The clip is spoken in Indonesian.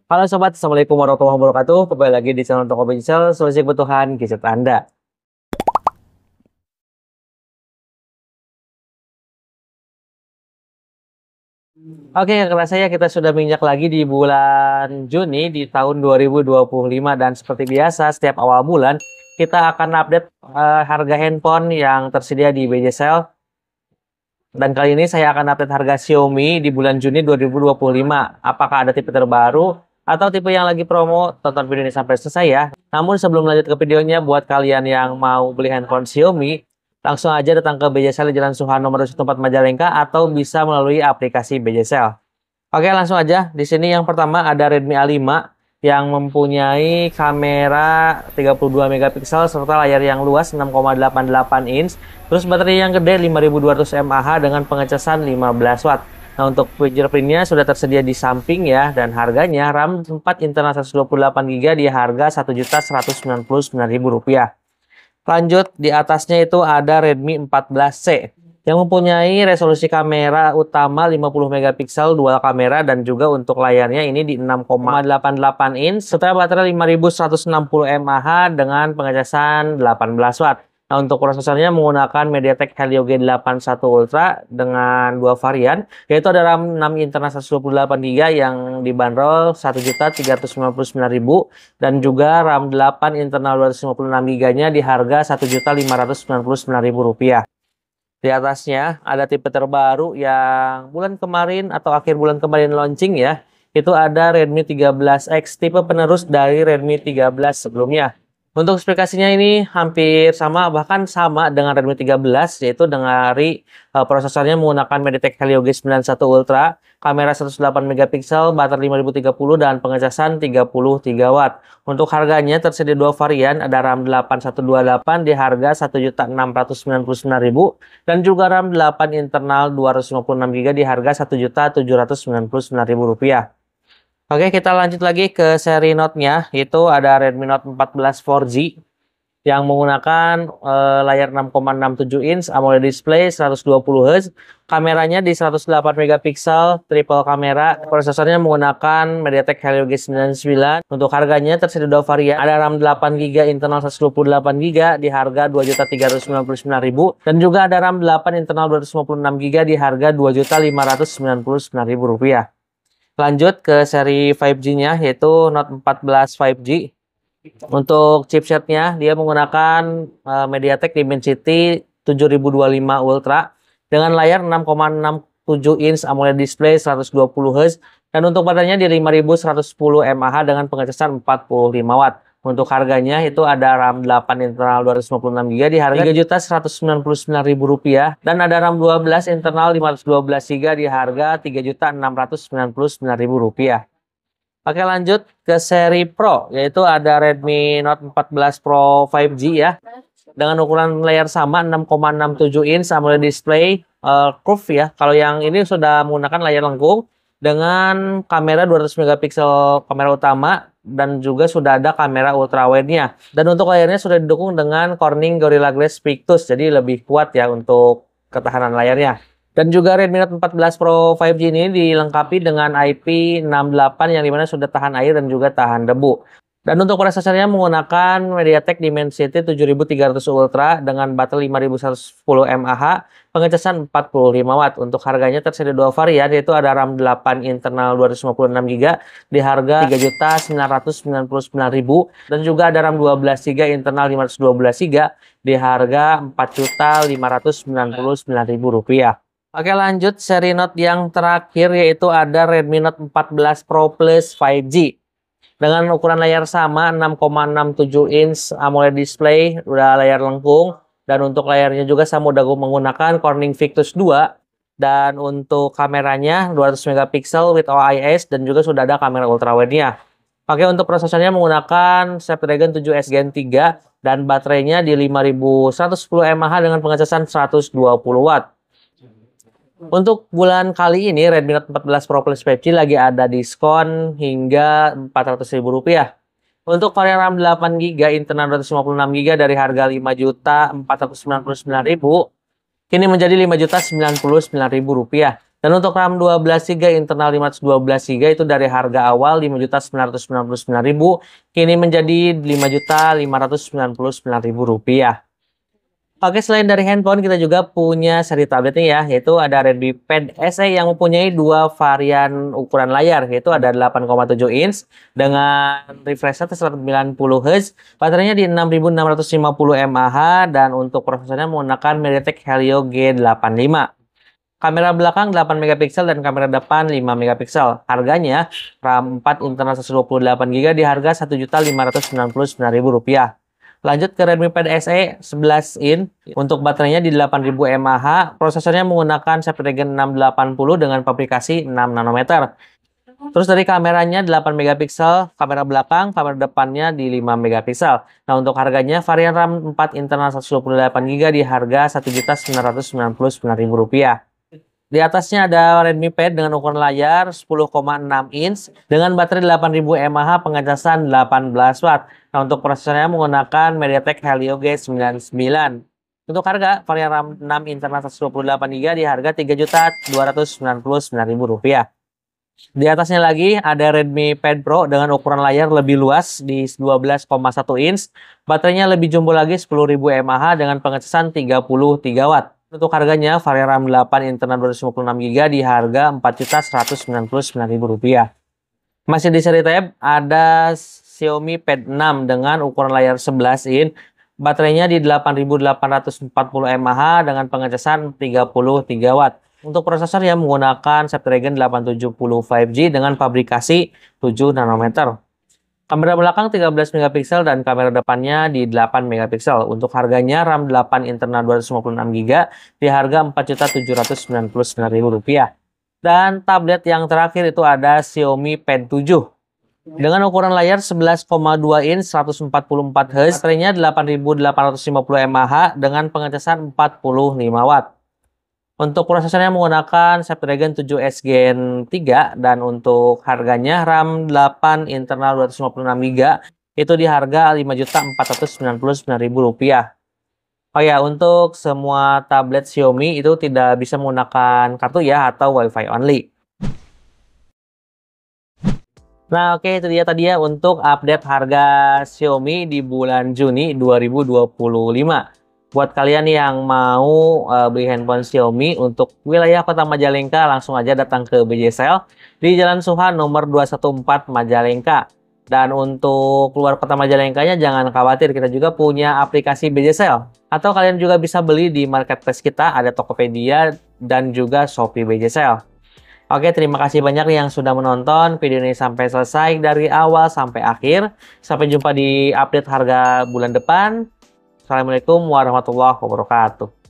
Halo sobat, Assalamualaikum warahmatullahi wabarakatuh. Kembali lagi di channel Toko Pincel, solusi kebutuhan gadget Anda. Oke, kerasa ya kita sudah menginjak lagi di bulan Juni di tahun 2025 dan seperti biasa setiap awal bulan kita akan update harga handphone yang tersedia di BJ Sale. Dan kali ini saya akan update harga Xiaomi di bulan Juni 2025. Apakah ada tipe terbaru atau tipe yang lagi promo? Tonton video ini sampai selesai ya. Namun sebelum lanjut ke videonya, buat kalian yang mau beli handphone Xiaomi, langsung aja datang ke BJ Sale Jalan Suharno nomor 14 Majalengka atau bisa melalui aplikasi BJ Sale. Oke, langsung aja. Di sini yang pertama ada Redmi A5 yang mempunyai kamera 32 megapiksel serta layar yang luas 6,88 inch. Terus baterai yang gede 5200 mAh dengan pengecasan 15 watt. Nah, untuk fingerprintnya sudah tersedia di samping ya, dan harganya RAM 4 internal 128 GB di harga Rp1.199.000. Lanjut, di atasnya itu ada Redmi 14C yang mempunyai resolusi kamera utama 50 megapiksel dual kamera dan juga untuk layarnya ini di 6,88 inch serta baterai 5160 mAh dengan pengecasan 18 watt. Nah, untuk prosesornya menggunakan MediaTek Helio G81 Ultra dengan dua varian, yaitu ada RAM 6 internal 128 GB yang dibanderol Rp1.399.000 dan juga RAM 8 internal 256 GB-nya di harga Rp1.599.000. Di atasnya ada tipe terbaru yang bulan kemarin atau akhir bulan kemarin launching ya. Itu ada Redmi 13X, tipe penerus dari Redmi 13 sebelumnya. Untuk spesifikasinya ini hampir sama, bahkan sama dengan Redmi 13, yaitu dari prosesornya menggunakan MediaTek Helio G91 Ultra, kamera 108 megapiksel, baterai 5030 dan pengecasan 33 watt. Untuk harganya tersedia dua varian, ada RAM 8128 di harga Rp1.699.000 dan juga RAM 8 internal 256 GB di harga Rp1.799.000. Oke, kita lanjut lagi ke seri Note-nya, yaitu ada Redmi Note 14 4G yang menggunakan layar 6,67 inch, AMOLED display 120 Hz, kameranya di 108 megapiksel, triple kamera, prosesornya menggunakan MediaTek Helio G99. Untuk harganya tersedia dua varian, ada RAM 8 GB internal 128 GB di harga Rp2.399.000 dan juga ada RAM 8 internal 256 GB di harga Rp2.599.000. Lanjut ke seri 5G-nya, yaitu Note 14 5G. Untuk chipsetnya, dia menggunakan MediaTek Dimensity 7025 Ultra dengan layar 6,67 inch AMOLED display 120 Hz dan untuk baterainya di 5110 mAh dengan pengecasan 45 watt. Untuk harganya itu ada RAM 8 internal 256 GB di harga Rp3.199.000 dan ada RAM 12 internal 512 GB di harga Rp3.699.000. Oke, lanjut ke seri Pro, yaitu ada Redmi Note 14 Pro 5G ya. Dengan ukuran layar sama 6,67 inch AMOLED display curve ya. Kalau yang ini sudah menggunakan layar lengkung dengan kamera 200 megapiksel kamera utama dan juga sudah ada kamera ultrawide-nya. Dan untuk layarnya sudah didukung dengan Corning Gorilla Glass Victus, jadi lebih kuat ya untuk ketahanan layarnya. Dan juga Redmi Note 14 Pro 5G ini dilengkapi dengan IP68 yang dimana sudah tahan air dan juga tahan debu. Dan untuk prosesornya menggunakan MediaTek Dimensity 7300 Ultra dengan baterai 5110 mAh, pengecasan 45 watt. Untuk harganya tersedia dua varian, yaitu ada RAM 8 internal 256 GB di harga Rp3.999.000 dan juga ada RAM 12 GB internal 512 GB di harga Rp4.599.000. Oke, lanjut seri Note yang terakhir, yaitu ada Redmi Note 14 Pro Plus 5G. Dengan ukuran layar sama 6,67 inch AMOLED display, udah layar lengkung, dan untuk layarnya juga sama udah menggunakan Corning Victus 2 dan untuk kameranya 200 megapiksel with OIS dan juga sudah ada kamera ultrawide-nya. Oke, untuk prosesornya menggunakan Snapdragon 7S Gen 3 dan baterainya di 5110 mAh dengan pengecasan 120 watt. Untuk bulan kali ini Redmi Note 14 Pro Plus 5G lagi ada diskon hingga Rp400.000. Untuk varian RAM 8 GB internal 256 GB dari harga Rp5.499.000 kini menjadi Rp5.099.000. Dan untuk RAM 12GB internal 512GB itu dari harga awal Rp5.999.000 kini menjadi Rp5.599.000. Oke, selain dari handphone, kita juga punya seri tablet nih ya, yaitu ada Redmi Pad SE yang mempunyai dua varian ukuran layar, yaitu ada 8,7 inch dengan refresh rate 190 Hz, baterainya di 6650 mAh, dan untuk prosesornya menggunakan MediaTek Helio G85. Kamera belakang 8 megapiksel dan kamera depan 5 megapiksel. Harganya RAM 4 internal 128GB di harga Rp1.599.000. Lanjut ke Redmi Pad SE 11 in. Untuk baterainya di 8000 mAh. Prosesornya menggunakan Snapdragon 680 dengan fabrikasi 6 nanometer. Terus dari kameranya 8 megapiksel, kamera belakang, kamera depannya di 5 megapiksel. Nah, untuk harganya varian RAM 4 internal 128GB di harga Rp1.999.000. Di atasnya ada Redmi Pad dengan ukuran layar 10,6 inch dengan baterai 8000 mAh pengecasan 18 watt. Nah, untuk prosesornya menggunakan MediaTek Helio G99. Untuk harga varian RAM 6 internal 128GB di harga Rp3.299.000. Di atasnya lagi ada Redmi Pad Pro dengan ukuran layar lebih luas di 12,1 inch. Baterainya lebih jumbo lagi 10.000 mAh dengan pengecasan 33 watt. Untuk harganya, varian RAM 8 internal 256GB di harga Rp4.199.000. Masih di seri tab, ada Xiaomi Pad 6 dengan ukuran layar 11 in. Baterainya di 8840 mAh dengan pengecasan 33 watt. Untuk prosesor yang menggunakan Snapdragon 870 5G dengan fabrikasi 7 nanometer. Kamera belakang 13 megapiksel dan kamera depannya di 8 megapiksel. Untuk harganya RAM 8 internal 256GB di harga Rp4.799.000. Dan tablet yang terakhir itu ada Xiaomi Pad 7. Dengan ukuran layar 11,2 inch 144 Hz, baterainya 8850 mAh dengan pengecasan 45 watt. Untuk prosesornya menggunakan Snapdragon 7S Gen 3 dan untuk harganya RAM 8 internal 256GB itu di harga Rp5.499.000. Oh ya, untuk semua tablet Xiaomi itu tidak bisa menggunakan kartu ya atau WiFi only. Nah, oke, itu dia tadi ya untuk update harga Xiaomi di bulan Juni 2025. Buat kalian yang mau beli handphone Xiaomi untuk wilayah Kota Majalengka, langsung aja datang ke BJ Sale di Jalan Suhan nomor 214 Majalengka. Dan untuk keluar Kota Majalengkanya jangan khawatir, kita juga punya aplikasi BJ Sale. Atau kalian juga bisa beli di marketplace kita, ada Tokopedia dan juga Shopee BJ Sale. Oke, terima kasih banyak yang sudah menonton video ini sampai selesai dari awal sampai akhir. Sampai jumpa di update harga bulan depan. Assalamualaikum warahmatullahi wabarakatuh.